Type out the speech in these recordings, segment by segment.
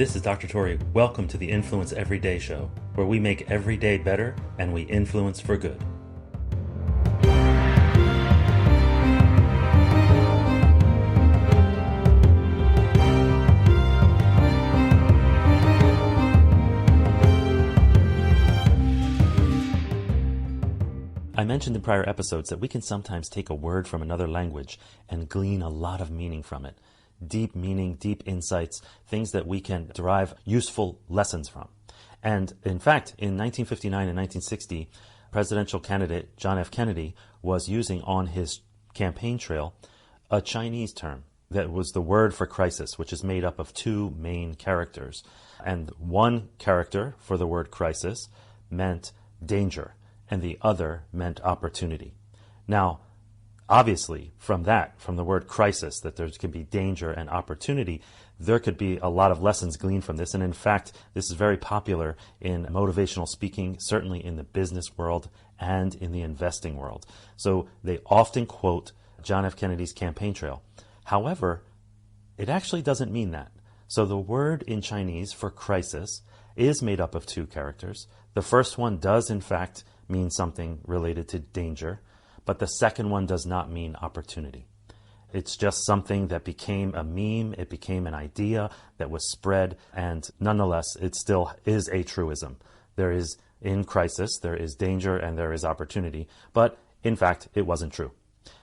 This is Dr. Tori. Welcome to the Influence Everyday Show, where we make every day better and we influence for good. I mentioned in prior episodes that we can sometimes take a word from another language and glean a lot of meaning from it. Deep meaning, deep insights, things that we can derive useful lessons from. And in fact, in 1959 and 1960, presidential candidate John F. Kennedy was using on his campaign trail a Chinese term that was the word for crisis, which is made up of two main characters. And one character for the word crisis meant danger, and the other meant opportunity. Now, obviously, from the word crisis, that there can be danger and opportunity, there could be a lot of lessons gleaned from this. And in fact, this is very popular in motivational speaking, certainly in the business world and in the investing world. So they often quote John F. Kennedy's campaign trail. However, it actually doesn't mean that. So the word in Chinese for crisis is made up of two characters. The first one does, in fact, mean something related to danger, but the second one does not mean opportunity. It's just something that became a meme, it became an idea that was spread, and nonetheless, it still is a truism. There is, in crisis, there is danger and there is opportunity, but in fact, it wasn't true.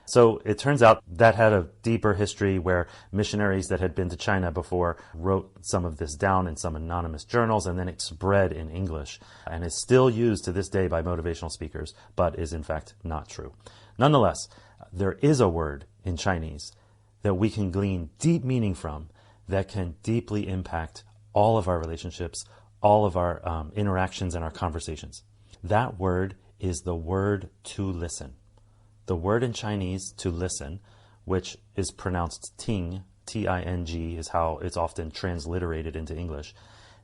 So it turns out that had a deeper history where missionaries that had been to China before wrote some of this down in some anonymous journals, and then it spread in English and is still used to this day by motivational speakers, but is in fact not true. Nonetheless, there is a word in Chinese that we can glean deep meaning from that can deeply impact all of our relationships, all of our interactions and our conversations. That word is the word to listen. The word in Chinese, to listen, which is pronounced ting, T-I-N-G, is how it's often transliterated into English.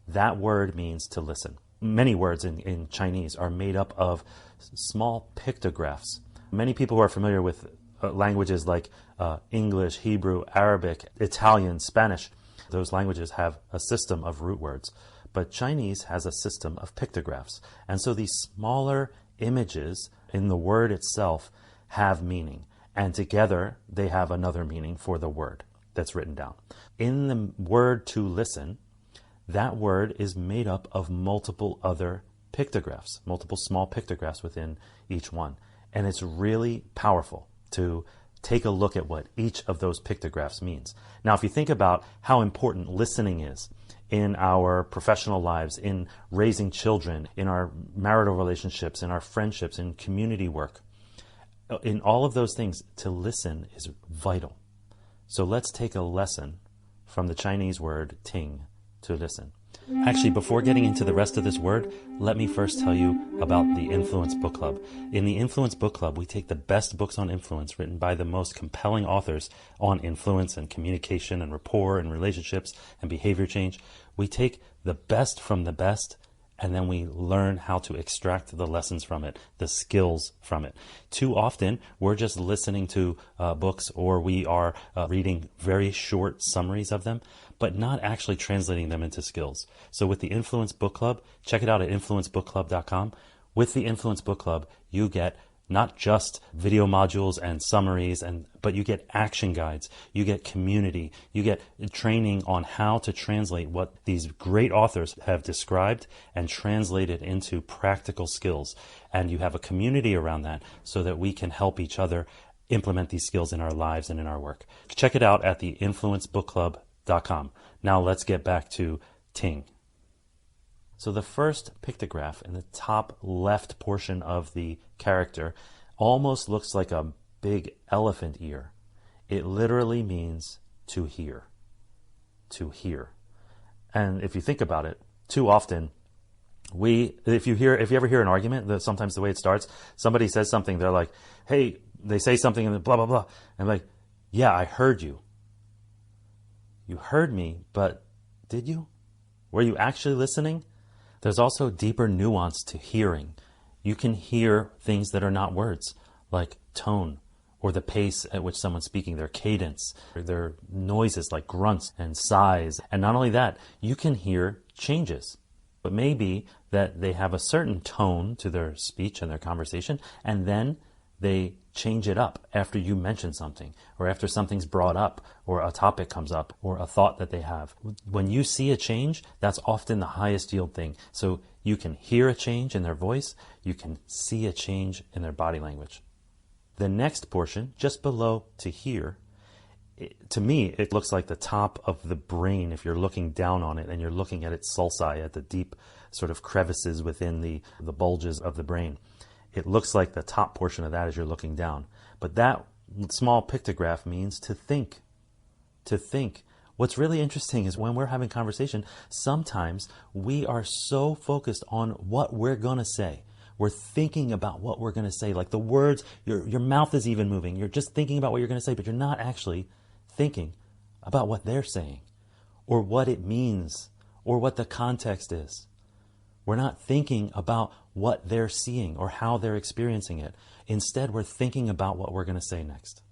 That word means to listen. Many words in Chinese are made up of small pictographs. Many people who are familiar with languages like English, Hebrew, Arabic, Italian, Spanish, those languages have a system of root words. But Chinese has a system of pictographs. And so these smaller images in the word itself have meaning, and together they have another meaning for the word that's written down. In the word to listen, that word is made up of multiple other pictographs, multiple small pictographs within each one. And it's really powerful to take a look at what each of those pictographs means. Now, if you think about how important listening is in our professional lives, in raising children, in our marital relationships, in our friendships, in community work, in all of those things, to listen is vital. So let's take a lesson from the Chinese word ting, to listen. Actually, before getting into the rest of this word, let me first tell you about the Influence Book Club. In the Influence Book Club, we take the best books on influence written by the most compelling authors on influence and communication and rapport and relationships and behavior change. We take the best from the best, and then we learn how to extract the lessons from it, the skills from it. Too often, we're just listening to books, or we are reading very short summaries of them, but not actually translating them into skills. So with the Influence Book Club, check it out at influencebookclub.com. With the Influence Book Club, you get not just video modules and summaries, but you get action guides, you get community, you get training on how to translate what these great authors have described and translate it into practical skills. And you have a community around that so that we can help each other implement these skills in our lives and in our work. Check it out at the influencebookclub.com. Now let's get back to Ting. So the first pictograph in the top left portion of the character almost looks like a big elephant ear. It literally means to hear. To hear. And if you think about it, too often, if you ever hear an argument, sometimes the way it starts, somebody says something, they're like, hey, they say something and blah, blah, blah. And I'm like, yeah, I heard you. You heard me, but did you? Were you actually listening? There's also deeper nuance to hearing. You can hear things that are not words, like tone or the pace at which someone's speaking, their cadence, their noises like grunts and sighs. And not only that, you can hear changes. It may be that they have a certain tone to their speech and their conversation, and then they change it up after you mention something, or after something's brought up, or a topic comes up, or a thought that they have. When you see a change, that's often the highest yield thing. So you can hear a change in their voice, you can see a change in their body language. The next portion, just below to hear, to me, it looks like the top of the brain if you're looking down on it and you're looking at its sulci, at the deep sort of crevices within the bulges of the brain. It looks like the top portion of that as you're looking down. But that small pictograph means to think. To think. What's really interesting is when we're having conversation, sometimes we are so focused on what we're going to say. We're thinking about what we're going to say, like the words, your mouth is even moving. You're just thinking about what you're going to say, but you're not actually thinking about what they're saying or what it means or what the context is. We're not thinking about what they're seeing or how they're experiencing it. Instead, we're thinking about what we're going to say next.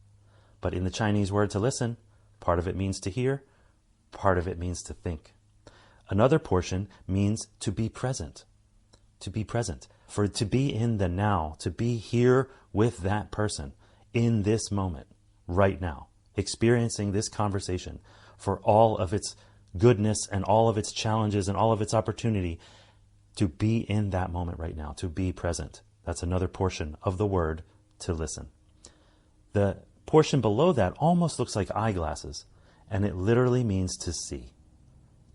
But in the Chinese word to listen, part of it means to hear, part of it means to think. Another portion means to be present. To be present. For to be in the now, to be here with that person in this moment, right now, experiencing this conversation for all of its goodness and all of its challenges and all of its opportunity, to be in that moment right now, to be present. That's another portion of the word to listen. The portion below that almost looks like eyeglasses, and it literally means to see.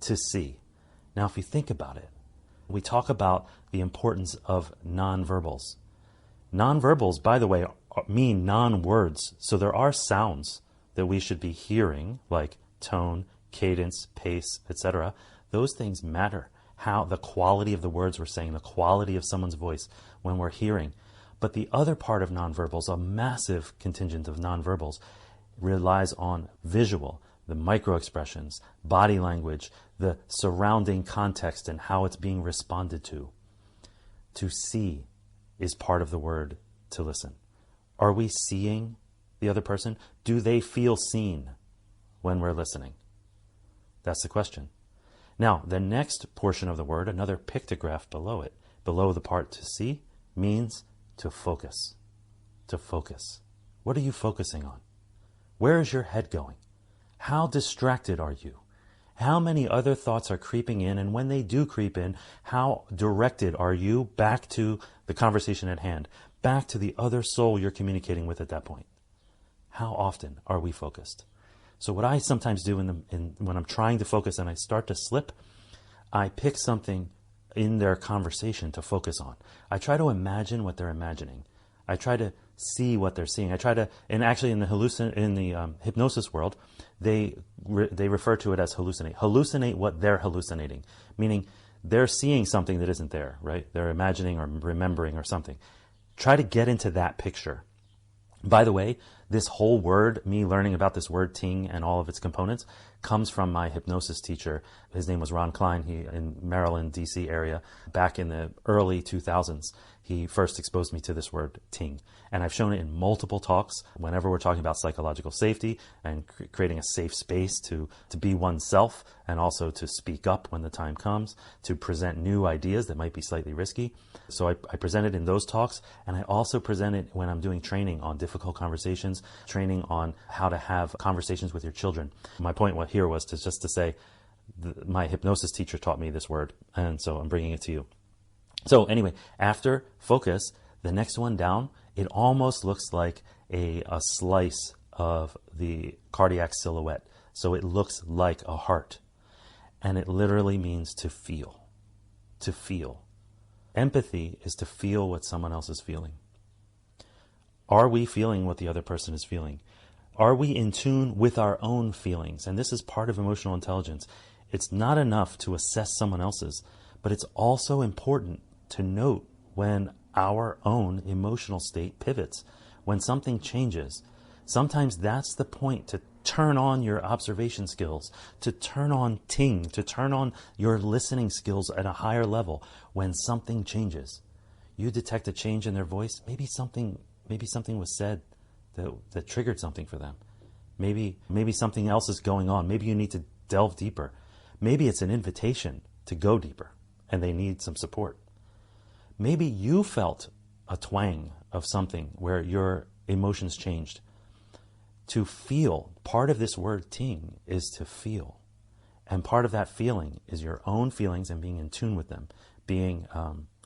To see. Now, if you think about it, we talk about the importance of nonverbals. Nonverbals, by the way, mean non-words. So there are sounds that we should be hearing, like tone, cadence, pace, etc. Those things matter. How the quality of the words we're saying, the quality of someone's voice when we're hearing. But the other part of nonverbals, a massive contingent of nonverbals, relies on visual, the microexpressions, body language, the surrounding context and how it's being responded to. To see is part of the word to listen. Are we seeing the other person? Do they feel seen when we're listening? That's the question. Now, the next portion of the word, another pictograph below it, below the part to see, means to focus. To focus. What are you focusing on? Where is your head going? How distracted are you? How many other thoughts are creeping in? And when they do creep in, how directed are you back to the conversation at hand, back to the other soul you're communicating with at that point? How often are we focused? So what I sometimes do when I'm trying to focus and I start to slip, I pick something in their conversation to focus on. I try to imagine what they're imagining. I try to see what they're seeing. I try to, and actually in the hypnosis world, they refer to it as hallucinate. Hallucinate what they're hallucinating, meaning they're seeing something that isn't there, right? They're imagining or remembering or something. Try to get into that picture. By the way, this whole word, me learning about this word TING and all of its components, comes from my hypnosis teacher. His name was Ron Klein. He in Maryland, D.C. area, back in the early 2000s. He first exposed me to this word TING. And I've shown it in multiple talks whenever we're talking about psychological safety and creating a safe space to be oneself and also to speak up when the time comes, to present new ideas that might be slightly risky. So I present it in those talks, and I also present it when I'm doing training on difficult conversations, training on how to have conversations with your children. My point here was just to say my hypnosis teacher taught me this word, and so I'm bringing it to you. So anyway, after focus, the next one down, it almost looks like a slice of the cardiac silhouette. So it looks like a heart. And it literally means to feel. To feel. Empathy is to feel what someone else is feeling. Are we feeling what the other person is feeling? Are we in tune with our own feelings? And this is part of emotional intelligence. It's not enough to assess someone else's, but it's also important to note when our own emotional state pivots, when something changes. Sometimes that's the point to turn on your observation skills, to turn on TING, to turn on your listening skills at a higher level. When something changes, you detect a change in their voice. Maybe something was said that triggered something for them. Maybe something else is going on. Maybe you need to delve deeper. Maybe it's an invitation to go deeper and they need some support. Maybe you felt a twang of something where your emotions changed. To feel, part of this word ting is to feel. And part of that feeling is your own feelings and being in tune with them, being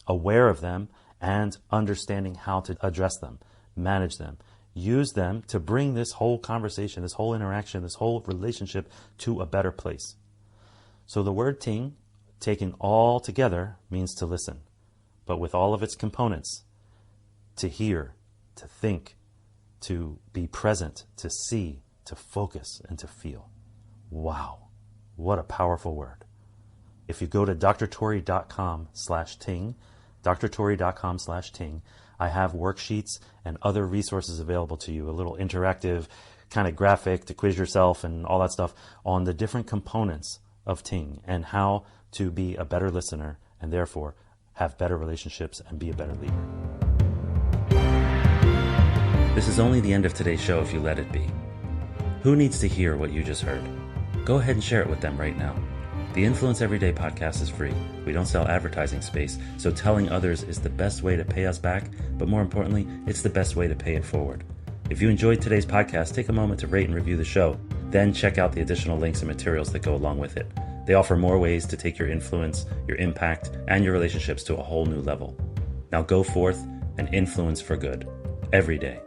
aware of them and understanding how to address them, manage them, use them to bring this whole conversation, this whole interaction, this whole relationship to a better place. So the word ting, taken all together, means to listen, but with all of its components, to hear, to think, to be present, to see, to focus, and to feel. Wow, what a powerful word. If you go to drtori.com/ting, drtori.com/ting, I have worksheets and other resources available to you, a little interactive kind of graphic to quiz yourself and all that stuff on the different components of ting and how to be a better listener and therefore have better relationships and be a better leader. This is only the end of today's show if you let it be. Who needs to hear what you just heard? Go ahead and share it with them right now. The Influence Everyday podcast is free. We don't sell advertising space, so telling others is the best way to pay us back, but more importantly, it's the best way to pay it forward. If you enjoyed today's podcast, take a moment to rate and review the show, then check out the additional links and materials that go along with it. They offer more ways to take your influence, your impact, and your relationships to a whole new level. Now go forth and influence for good, every day.